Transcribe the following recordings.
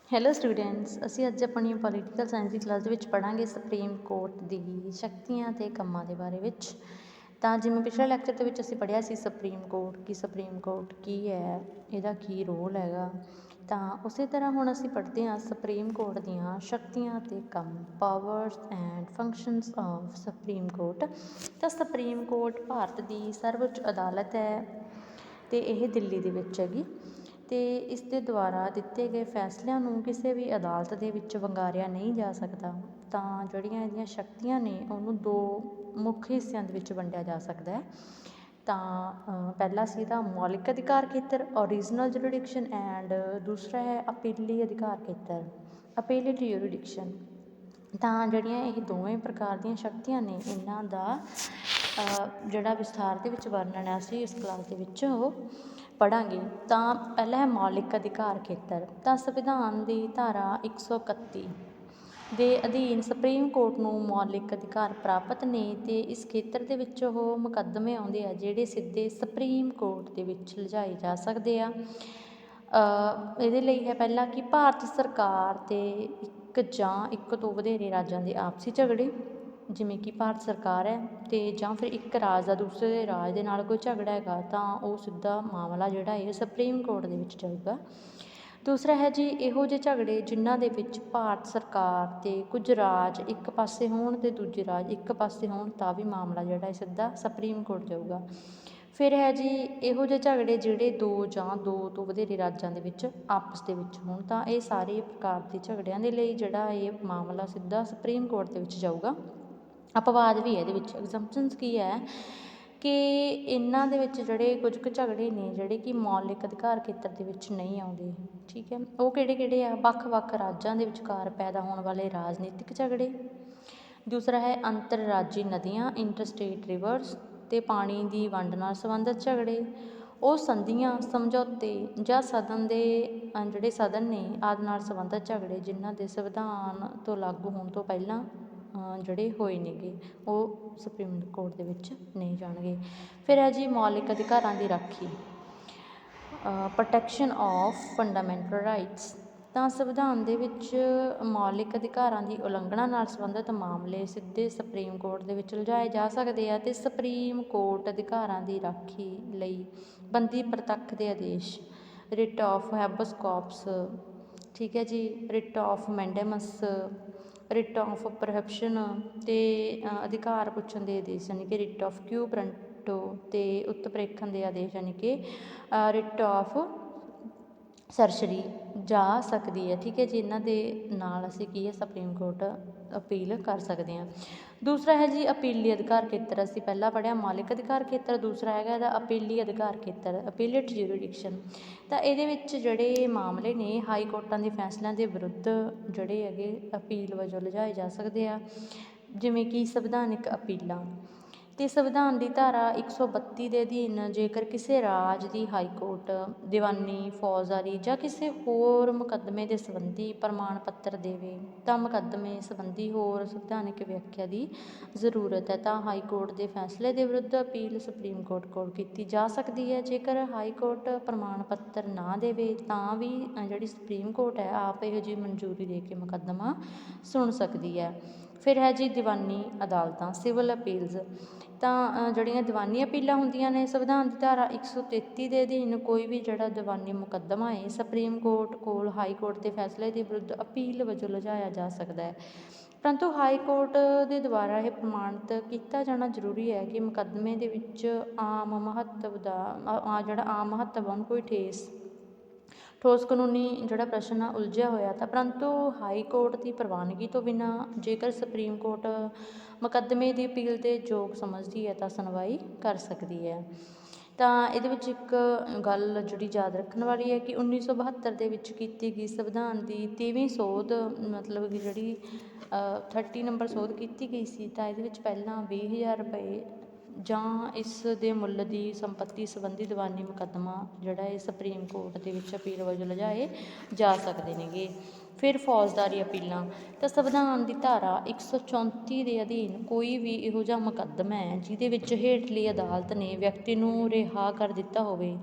Hello students, ਅਸੀਂ ਅੱਜ ਆਪਣੀ ਪੋਲੀਟੀਕਲ ਸਾਇੰਸ ਦੀ ਕਲਾਸ ਦੇ ਵਿੱਚ ਪੜ੍ਹਾਂਗੇ ਸੁਪਰੀਮ ਕੋਰਟ ਦੀ ਸ਼ਕਤੀਆਂ ਅਤੇ ਕੰਮਾਂ ਦੇ ਬਾਰੇ ਵਿੱਚ। ਤਾਂ ਜਿਵੇਂ ਪਿਛਲੇ ਲੈਕਚਰ ਦੇ ਵਿੱਚ ਅਸੀਂ ਪੜ੍ਹਿਆ ਸੀ ਸੁਪਰੀਮ ਕੋਰਟ ਕੀ ਹੈ, ਇਹਦਾ ਕੀ ਰੋਲ ਹੈਗਾ। ਤਾਂ ਉਸੇ ਤਰ੍ਹਾਂ ਹੁਣ ਅਸੀਂ ਪੜ੍ਹਦੇ ਹਾਂ ਸੁਪਰੀਮ ਕੋਰਟ ਦੀਆਂ ਸ਼ਕਤੀਆਂ ਅਤੇ ਕੰਮ, powers and functions of supreme court. ਤਾਂ ਸੁਪਰੀਮ ਕੋਰਟ ਭਾਰਤ ਦੀ ਸਰਵਉੱਚ ਅਦਾਲਤ ਹੈ ਅਤੇ ਇਹ ਦਿੱਲੀ ਦੇ ਵਿੱਚ ਹੈਗੀ। ਅਤੇ ਇਸ ਦੇ ਦੁਆਰਾ ਦਿੱਤੇ ਗਏ ਫੈਸਲਿਆਂ ਨੂੰ ਕਿਸੇ ਵੀ ਅਦਾਲਤ ਦੇ ਵਿੱਚ ਵੰਗਾਰਿਆ ਨਹੀਂ ਜਾ ਸਕਦਾ। ਤਾਂ ਜਿਹੜੀਆਂ ਇਹਦੀਆਂ ਸ਼ਕਤੀਆਂ ਨੇ ਉਹਨੂੰ ਦੋ ਮੁੱਖ ਹਿੱਸਿਆਂ ਦੇ ਵਿੱਚ ਵੰਡਿਆ ਜਾ ਸਕਦਾ ਹੈ। ਤਾਂ ਪਹਿਲਾ ਸੀ ਇਹਦਾ ਮੌਲਿਕ ਅਧਿਕਾਰ ਖੇਤਰ ਓਰੀਜਨਲ ਜੁਰੀਡਿਕਸ਼ਨ ਐਂਡ ਦੂਸਰਾ ਹੈ ਅਪੀਲੀ ਅਧਿਕਾਰ ਖੇਤਰ ਅਪੀਲੇਟ ਜੁਰੀਡਿਕਸ਼ਨ। ਤਾਂ ਜਿਹੜੀਆਂ ਇਹ ਦੋਵੇਂ ਪ੍ਰਕਾਰ ਦੀਆਂ ਸ਼ਕਤੀਆਂ ਨੇ ਇਹਨਾਂ ਦਾ ਜਿਹੜਾ ਵਿਸਥਾਰ ਦੇ ਵਿੱਚ ਵਰਣਨ ਹੈ ਅਸੀਂ ਇਸ ਕਲਾਸ ਦੇ ਵਿੱਚ ਉਹ ਪੜ੍ਹਾਂਗੇ। ਤਾਂ ਪਹਿਲਾ ਹੈ ਮੌਲਿਕ ਅਧਿਕਾਰ ਖੇਤਰ। ਤਾਂ ਸੰਵਿਧਾਨ ਦੀ ਧਾਰਾ 131 ਦੇ ਅਧੀਨ ਸੁਪਰੀਮ ਕੋਰਟ ਨੂੰ ਮੌਲਿਕ ਅਧਿਕਾਰ ਪ੍ਰਾਪਤ ਨੇ ਅਤੇ ਇਸ ਖੇਤਰ ਦੇ ਵਿੱਚ ਉਹ ਮੁਕੱਦਮੇ ਆਉਂਦੇ ਆ ਜਿਹੜੇ ਸਿੱਧੇ ਸੁਪਰੀਮ ਕੋਰਟ ਦੇ ਵਿੱਚ ਲਿਜਾਏ ਜਾ ਸਕਦੇ ਆ। ਇਹਦੇ ਲਈ ਹੈ ਪਹਿਲਾਂ ਕਿ ਭਾਰਤ ਸਰਕਾਰ ਅਤੇ ਇੱਕ ਜਾਂ ਇੱਕ ਤੋਂ ਵਧੇਰੇ ਰਾਜਾਂ ਦੇ ਆਪਸੀ ਝਗੜੇ, ਜਿਵੇਂ ਕਿ ਭਾਰਤ ਸਰਕਾਰ ਹੈ ਅਤੇ ਜਾਂ ਫਿਰ ਇੱਕ ਰਾਜ ਦਾ ਦੂਸਰੇ ਰਾਜ ਦੇ ਨਾਲ ਕੋਈ ਝਗੜਾ ਹੈਗਾ ਤਾਂ ਉਹ ਸਿੱਧਾ ਮਾਮਲਾ ਜਿਹੜਾ ਇਹ ਸੁਪਰੀਮ ਕੋਰਟ ਦੇ ਵਿੱਚ ਜਾਊਗਾ। ਦੂਸਰਾ ਹੈ ਜੀ ਇਹੋ ਜਿਹੇ ਝਗੜੇ ਜਿਨ੍ਹਾਂ ਦੇ ਵਿੱਚ ਭਾਰਤ ਸਰਕਾਰ ਅਤੇ ਕੁਝ ਰਾਜ ਇੱਕ ਪਾਸੇ ਹੋਣ ਅਤੇ ਦੂਜੇ ਰਾਜ ਇੱਕ ਪਾਸੇ ਹੋਣ ਤਾਂ ਵੀ ਮਾਮਲਾ ਜਿਹੜਾ ਇਹ ਸਿੱਧਾ ਸੁਪਰੀਮ ਕੋਰਟ ਜਾਊਗਾ। ਫਿਰ ਹੈ ਜੀ ਇਹੋ ਜਿਹੇ ਝਗੜੇ ਜਿਹੜੇ ਦੋ ਜਾਂ ਦੋ ਤੋਂ ਵਧੇਰੇ ਰਾਜਾਂ ਦੇ ਵਿੱਚ ਆਪਸ ਦੇ ਵਿੱਚ ਹੋਣ ਤਾਂ ਇਹ ਸਾਰੇ ਪ੍ਰਕਾਰ ਦੇ ਝਗੜਿਆਂ ਦੇ ਲਈ ਜਿਹੜਾ ਇਹ ਮਾਮਲਾ ਸਿੱਧਾ ਸੁਪਰੀਮ ਕੋਰਟ ਦੇ ਵਿੱਚ ਜਾਊਗਾ। ਅਪਵਾਦ ਵੀ ਹੈ ਇਹਦੇ ਵਿੱਚ, ਐਗਜ਼ੈਂਪਸ਼ਨਸ ਕੀ ਹੈ ਕਿ ਇਹਨਾਂ ਦੇ ਵਿੱਚ ਜਿਹੜੇ ਕੁਝ ਕੁ ਝਗੜੇ ਨੇ ਜਿਹੜੇ ਕਿ ਮੌਲਿਕ ਅਧਿਕਾਰ ਖੇਤਰ ਦੇ ਵਿੱਚ ਨਹੀਂ ਆਉਂਦੇ। ਠੀਕ ਹੈ, ਉਹ ਕਿਹੜੇ ਕਿਹੜੇ ਆ? ਵੱਖ-ਵੱਖ ਰਾਜਾਂ ਦੇ ਵਿਚਕਾਰ ਪੈਦਾ ਹੋਣ ਵਾਲੇ ਰਾਜਨੀਤਿਕ ਝਗੜੇ। ਦੂਸਰਾ ਹੈ ਅੰਤਰਰਾਜੀ ਨਦੀਆਂ ਇੰਟਰਸਟੇਟ ਰਿਵਰਸ ਅਤੇ ਪਾਣੀ ਦੀ ਵੰਡ ਨਾਲ ਸੰਬੰਧਿਤ ਝਗੜੇ। ਉਹ ਸੰਧੀਆਂ, ਸਮਝੌਤੇ ਜਾਂ ਸਦਨ ਦੇ ਜਿਹੜੇ ਸਦਨ ਨੇ ਆਦਿ ਨਾਲ ਸੰਬੰਧਿਤ ਝਗੜੇ ਜਿਨ੍ਹਾਂ ਦੇ ਸੰਵਿਧਾਨ ਤੋਂ ਲਾਗੂ ਹੋਣ ਤੋਂ ਪਹਿਲਾਂ ਜਿਹੜੇ ਹੋਏ ਨੇਗੇ ਉਹ ਸੁਪਰੀਮ ਕੋਰਟ ਦੇ ਵਿੱਚ ਨਹੀਂ ਜਾਣਗੇ। ਫਿਰ ਹੈ ਜੀ ਮੌਲਿਕ ਅਧਿਕਾਰਾਂ ਦੀ ਰਾਖੀ ਪ੍ਰੋਟੈਕਸ਼ਨ ਆਫ ਫੰਡਾਮੈਂਟਲ ਰਾਈਟਸ। ਤਾਂ ਸੰਵਿਧਾਨ ਦੇ ਵਿੱਚ ਮੌਲਿਕ ਅਧਿਕਾਰਾਂ ਦੀ ਉਲੰਘਣਾ ਨਾਲ ਸੰਬੰਧਿਤ ਮਾਮਲੇ ਸਿੱਧੇ ਸੁਪਰੀਮ ਕੋਰਟ ਦੇ ਵਿੱਚ ਲਿਜਾਏ ਜਾ ਸਕਦੇ ਆ ਅਤੇ ਸੁਪਰੀਮ ਕੋਰਟ ਅਧਿਕਾਰਾਂ ਦੀ ਰਾਖੀ ਲਈ ਬੰਦੀ ਪ੍ਰਤੱਖ ਦੇ ਆਦੇਸ਼, ਰਿਟ ਆਫ ਹੈਬਸ ਕਾਰਪਸ, ਠੀਕ ਹੈ ਜੀ, ਰਿਟ ਆਫ ਮੈਂਡੇਮਸ, ਰਿਟ ਆਫ ਪ੍ਰੋਹਿਬਿਸ਼ਨ ਅਤੇ ਅਧਿਕਾਰ ਪੁੱਛਣ ਦੇ ਆਦੇਸ਼ ਯਾਨੀ ਕਿ ਰਿਟ ਆਫ ਕਿਊ ਪ੍ਰੰਟੋ ਅਤੇ ਉਤਪ੍ਰੇਖਣ ਦੇ ਆਦੇਸ਼ ਯਾਨੀ ਕਿ ਰਿਟ ਆਫ ਸਰਸਰੀ ਜਾ ਸਕਦੀ ਹੈ। ਠੀਕ ਹੈ ਜੀ, ਇਹਨਾਂ ਦੇ ਨਾਲ ਅਸੀਂ ਕੀ ਹੈ ਸੁਪਰੀਮ ਕੋਰਟ ਅਪੀਲ ਕਰ ਸਕਦੇ ਹਾਂ। ਦੂਸਰਾ ਹੈ ਜੀ ਅਪੀਲੀ ਅਧਿਕਾਰ ਖੇਤਰ। ਅਸੀਂ ਪਹਿਲਾਂ ਪੜ੍ਹਿਆ ਮੌਲਿਕ ਅਧਿਕਾਰ ਖੇਤਰ, ਦੂਸਰਾ ਹੈਗਾ ਇਹਦਾ ਅਪੀਲੀ ਅਧਿਕਾਰ ਖੇਤਰ ਅਪੀਲੇਟ ਜੁਰੀਡਿਕਸ਼ਨ। ਤਾਂ ਇਹਦੇ ਵਿੱਚ ਜਿਹੜੇ ਮਾਮਲੇ ਨੇ ਹਾਈ ਕੋਰਟਾਂ ਦੇ ਫੈਸਲਿਆਂ ਦੇ ਵਿਰੁੱਧ ਜਿਹੜੇ ਹੈਗੇ ਅਪੀਲ ਵਜੋਂ ਲਿਜਾਏ ਜਾ ਸਕਦੇ ਆ, ਜਿਵੇਂ ਕਿ ਸੰਵਿਧਾਨਿਕ ਅਪੀਲਾਂ। ਅਤੇ ਸੰਵਿਧਾਨ ਦੀ ਧਾਰਾ 132 ਦੇ ਅਧੀਨ ਜੇਕਰ ਕਿਸੇ ਰਾਜ ਦੀ ਹਾਈ ਕੋਰਟ ਦੀਵਾਨੀ, ਫੌਜਦਾਰੀ ਜਾਂ ਕਿਸੇ ਹੋਰ ਮੁਕੱਦਮੇ ਦੇ ਸੰਬੰਧੀ ਪ੍ਰਮਾਣ ਪੱਤਰ ਦੇਵੇ ਤਾਂ ਮੁਕੱਦਮੇ ਸੰਬੰਧੀ ਹੋਰ ਸੰਵਿਧਾਨਿਕ ਵਿਆਖਿਆ ਦੀ ਜ਼ਰੂਰਤ ਹੈ। ਤਾਂ ਹਾਈ ਕੋਰਟ ਦੇ ਫੈਸਲੇ ਦੇ ਵਿਰੁੱਧ ਅਪੀਲ ਸੁਪਰੀਮ ਕੋਰਟ ਕੋਲ ਕੀਤੀ ਜਾ ਸਕਦੀ ਹੈ। ਜੇਕਰ ਹਾਈ ਕੋਰਟ ਪ੍ਰਮਾਣ ਪੱਤਰ ਨਾ ਦੇਵੇ ਤਾਂ ਵੀ ਜਿਹੜੀ ਸੁਪਰੀਮ ਕੋਰਟ ਹੈ ਆਪ ਇਹੋ ਜਿਹੀ ਮਨਜ਼ੂਰੀ ਦੇ ਕੇ ਮੁਕੱਦਮਾ ਸੁਣ ਸਕਦੀ ਹੈ। ਫਿਰ ਹੈ ਜੀ ਦੀਵਾਨੀ ਅਦਾਲਤਾਂ ਸਿਵਲ ਅਪੀਲਸ। ਤਾਂ ਜਿਹੜੀਆਂ ਦੀਵਾਨੀ ਅਪੀਲਾਂ ਹੁੰਦੀਆਂ ਨੇ ਸੰਵਿਧਾਨ ਦੀ ਧਾਰਾ 133 ਦੇ ਅਧੀਨ ਕੋਈ ਵੀ ਜਿਹੜਾ ਦੀਵਾਨੀ ਮੁਕੱਦਮਾ ਹੈ ਸੁਪਰੀਮ ਕੋਰਟ ਕੋਲ ਹਾਈ ਕੋਰਟ ਦੇ ਫੈਸਲੇ ਦੇ ਵਿਰੁੱਧ ਅਪੀਲ ਵਜੋਂ ਲਿਜਾਇਆ ਜਾ ਸਕਦਾ ਹੈ। ਪਰੰਤੂ ਹਾਈ ਕੋਰਟ ਦੇ ਦੁਆਰਾ ਇਹ ਪ੍ਰਮਾਣਿਤ ਕੀਤਾ ਜਾਣਾ ਜ਼ਰੂਰੀ ਹੈ ਕਿ ਮੁਕੱਦਮੇ ਦੇ ਵਿੱਚ ਆਮ ਮਹੱਤਵ ਦਾ ਜਿਹੜਾ ਆਮ ਮਹੱਤਵ ਉਹਨੂੰ ਕੋਈ ਠੋਸ ਕਾਨੂੰਨੀ ਜਿਹੜਾ ਪ੍ਰਸ਼ਨ ਆ ਉਲਝਿਆ ਹੋਇਆ ਤਾਂ ਪਰੰਤੂ ਹਾਈ ਕੋਰਟ ਦੀ ਪ੍ਰਵਾਨਗੀ ਤੋਂ ਬਿਨਾਂ ਜੇਕਰ ਸੁਪਰੀਮ ਕੋਰਟ ਮੁਕੱਦਮੇ ਦੀ ਅਪੀਲ ਦੇ ਯੋਗ ਸਮਝਦੀ ਹੈ ਤਾਂ ਸੁਣਵਾਈ ਕਰ ਸਕਦੀ ਹੈ। ਤਾਂ ਇਹਦੇ ਵਿੱਚ ਇੱਕ ਗੱਲ ਜਿਹੜੀ ਯਾਦ ਰੱਖਣ ਵਾਲੀ ਹੈ ਕਿ 1972 ਦੇ ਵਿੱਚ ਕੀਤੀ ਗਈ ਸੰਵਿਧਾਨ ਦੀ 30ਵੀਂ ਸੋਧ ਮਤਲਬ ਕਿ ਜਿਹੜੀ 30 ਨੰਬਰ ਸੋਧ ਕੀਤੀ ਗਈ ਸੀ ਤਾਂ ਇਹਦੇ ਵਿੱਚ ਪਹਿਲਾਂ 20,000 ਰੁਪਏ ਜਾਂ ਇਸ ਦੇ ਮੁੱਲ ਦੀ ਸੰਪੱਤੀ ਸੰਬੰਧੀ ਦੀਵਾਨੀ ਮੁਕੱਦਮਾ ਜਿਹੜਾ ਇਹ ਸੁਪਰੀਮ ਕੋਰਟ ਦੇ ਵਿੱਚ ਅਪੀਲ ਵਜੋਂ ਲਿਜਾਏ ਜਾ ਸਕਦੇ ਨੇਗੇ। ਫਿਰ ਫੌਜਦਾਰੀ ਅਪੀਲਾਂ। ਤਾਂ ਸੰਵਿਧਾਨ ਦੀ ਧਾਰਾ 134 ਦੇ ਅਧੀਨ ਕੋਈ ਵੀ ਇਹੋ ਜਿਹਾ ਮੁਕੱਦਮਾ ਹੈ ਜਿਹਦੇ ਵਿੱਚ ਹੇਠਲੀ ਅਦਾਲਤ ਨੇ ਵਿਅਕਤੀ ਨੂੰ ਰਿਹਾਅ ਕਰ ਦਿੱਤਾ ਹੋਵੇ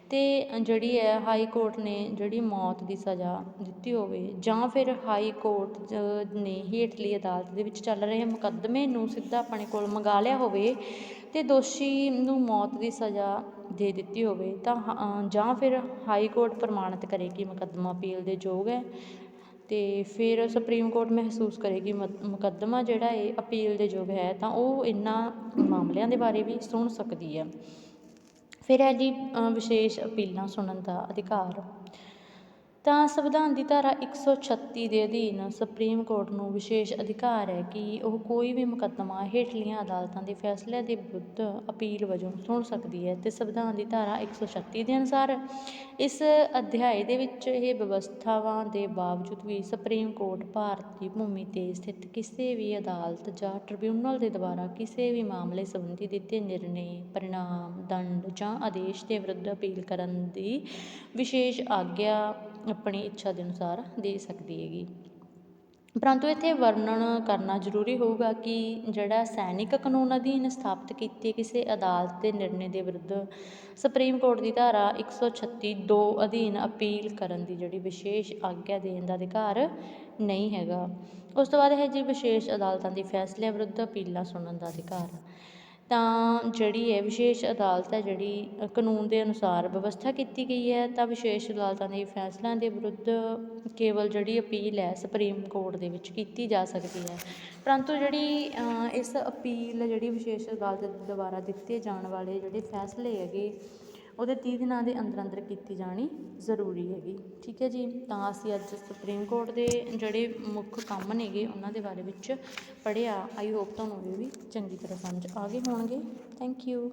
ਤੇ ਜਿਹੜੀ ਹੈ ਹਾਈ ਕੋਰਟ ਨੇ ਜਿਹੜੀ ਮੌਤ ਦੀ ਸਜ਼ਾ ਦਿੱਤੀ ਹੋਵੇ, ਜਾਂ ਫਿਰ ਹਾਈ ਕੋਰਟ ਨੇ ਹੇਠਲੀ ਅਦਾਲਤ ਦੇ ਵਿੱਚ ਚੱਲ ਰਹੇ ਮੁਕੱਦਮੇ ਨੂੰ ਸਿੱਧਾ ਆਪਣੇ ਕੋਲ ਮੰਗਾ ਲਿਆ ਹੋਵੇ ਅਤੇ ਦੋਸ਼ੀ ਨੂੰ ਮੌਤ ਦੀ ਸਜ਼ਾ ਦੇ ਦਿੱਤੀ ਹੋਵੇ, ਤਾਂ ਜਾਂ ਫਿਰ ਹਾਈ ਕੋਰਟ ਪ੍ਰਮਾਣਿਤ ਕਰੇ ਕਿ ਮੁਕੱਦਮਾ ਅਪੀਲ ਦੇ ਯੋਗ ਹੈ, ਅਤੇ ਫਿਰ ਸੁਪਰੀਮ ਕੋਰਟ ਮਹਿਸੂਸ ਕਰੇ ਕਿ ਮੁਕੱਦਮਾ ਜਿਹੜਾ ਇਹ ਅਪੀਲ ਦੇ ਯੋਗ ਹੈ, ਤਾਂ ਉਹ ਇਹਨਾਂ ਮਾਮਲਿਆਂ ਦੇ ਬਾਰੇ ਵੀ ਸੁਣ ਸਕਦੀ ਹੈ। ਫਿਰ ਹੈ ਜੀ ਵਿਸ਼ੇਸ਼ ਅਪੀਲਾਂ ਸੁਣਨ ਦਾ ਅਧਿਕਾਰ। ਤਾਂ ਸੰਵਿਧਾਨ ਦੀ ਧਾਰਾ 136 ਦੇ ਅਧੀਨ ਸੁਪਰੀਮ ਕੋਰਟ ਨੂੰ ਵਿਸ਼ੇਸ਼ ਅਧਿਕਾਰ ਹੈ ਕਿ ਉਹ ਕੋਈ ਵੀ ਮੁਕੱਦਮਾ ਹੇਠਲੀਆਂ ਅਦਾਲਤਾਂ ਦੇ ਫੈਸਲਿਆਂ ਦੇ ਵਿਰੁੱਧ ਅਪੀਲ ਵਜੋਂ ਸੁਣ ਸਕਦੀ ਹੈ। ਅਤੇ ਸੰਵਿਧਾਨ ਦੀ ਧਾਰਾ 136 ਦੇ ਅਨੁਸਾਰ ਇਸ ਅਧਿਆਏ ਦੇ ਵਿੱਚ ਇਹ ਵਿਵਸਥਾਵਾਂ ਦੇ ਬਾਵਜੂਦ ਵੀ ਸੁਪਰੀਮ ਕੋਰਟ ਭਾਰਤ ਦੀ ਭੂਮੀ 'ਤੇ ਸਥਿਤ ਕਿਸੇ ਵੀ ਅਦਾਲਤ ਜਾਂ ਟ੍ਰਿਬਿਊਨਲ ਦੇ ਦੁਆਰਾ ਕਿਸੇ ਵੀ ਮਾਮਲੇ ਸੰਬੰਧੀ ਦਿੱਤੇ ਨਿਰਣੇ, ਪਰਿਣਾਮ, ਦੰਡ ਜਾਂ ਆਦੇਸ਼ ਦੇ ਵਿਰੁੱਧ ਅਪੀਲ ਕਰਨ ਦੀ ਵਿਸ਼ੇਸ਼ ਆਗਿਆ ਆਪਣੀ ਇੱਛਾ ਦੇ ਅਨੁਸਾਰ ਦੇ ਸਕਦੀ ਹੈਗੀ। ਪਰੰਤੂ ਇੱਥੇ ਵਰਣਨ ਕਰਨਾ ਜ਼ਰੂਰੀ ਹੋਊਗਾ ਕਿ ਜਿਹੜਾ ਸੈਨਿਕ ਕਾਨੂੰਨ ਅਧੀਨ ਸਥਾਪਿਤ ਕੀਤੇ ਕਿਸੇ ਅਦਾਲਤ ਦੇ ਨਿਰਣੇ ਦੇ ਵਿਰੁੱਧ ਸੁਪਰੀਮ ਕੋਰਟ ਦੀ ਧਾਰਾ 136(2) ਅਧੀਨ ਅਪੀਲ ਕਰਨ ਦੀ ਜਿਹੜੀ ਵਿਸ਼ੇਸ਼ ਆਗਿਆ ਦੇਣ ਦਾ ਅਧਿਕਾਰ ਨਹੀਂ ਹੈਗਾ। ਉਸ ਤੋਂ ਬਾਅਦ ਹੈ ਜੀ ਵਿਸ਼ੇਸ਼ ਅਦਾਲਤਾਂ ਦੇ ਫੈਸਲਿਆਂ ਵਿਰੁੱਧ ਅਪੀਲਾਂ ਸੁਣਨ ਦਾ ਅਧਿਕਾਰ। ਤਾਂ ਜਿਹੜੀ ਹੈ ਵਿਸ਼ੇਸ਼ ਅਦਾਲਤ ਹੈ ਜਿਹੜੀ ਕਾਨੂੰਨ ਦੇ ਅਨੁਸਾਰ ਵਿਵਸਥਾ ਕੀਤੀ ਗਈ ਹੈ, ਤਾਂ ਵਿਸ਼ੇਸ਼ ਅਦਾਲਤਾਂ ਦੇ ਫੈਸਲਿਆਂ ਦੇ ਵਿਰੁੱਧ ਕੇਵਲ ਜਿਹੜੀ ਅਪੀਲ ਹੈ ਸੁਪਰੀਮ ਕੋਰਟ ਦੇ ਵਿੱਚ ਕੀਤੀ ਜਾ ਸਕਦੀ ਹੈ। ਪਰੰਤੂ ਜਿਹੜੀ ਇਸ ਅਪੀਲ ਜਿਹੜੀ ਵਿਸ਼ੇਸ਼ ਅਦਾਲਤ ਦੁਆਰਾ ਦਿੱਤੇ ਜਾਣ ਵਾਲੇ ਜਿਹੜੇ ਫੈਸਲੇ ਹੈਗੇ ਉਹਦੇ 30 ਦਿਨਾਂ ਦੇ ਅੰਦਰ ਅੰਦਰ ਕੀਤੀ ਜਾਣੀ ਜ਼ਰੂਰੀ ਹੈਗੀ। ਠੀਕ ਹੈ ਜੀ, ਤਾਂ ਅਸੀਂ ਅੱਜ ਸੁਪਰੀਮ ਕੋਰਟ ਦੇ ਜਿਹੜੇ ਮੁੱਖ ਕੰਮ ਨੇਗੇ ਉਹਨਾਂ ਦੇ ਬਾਰੇ ਵਿੱਚ ਪੜ੍ਹਿਆ। ਆਈ ਹੋਪ ਤੁਹਾਨੂੰ ਇਹ ਵੀ ਚੰਗੀ ਤਰ੍ਹਾਂ ਸਮਝ ਆ ਗਏ ਹੋਣਗੇ। Thank you.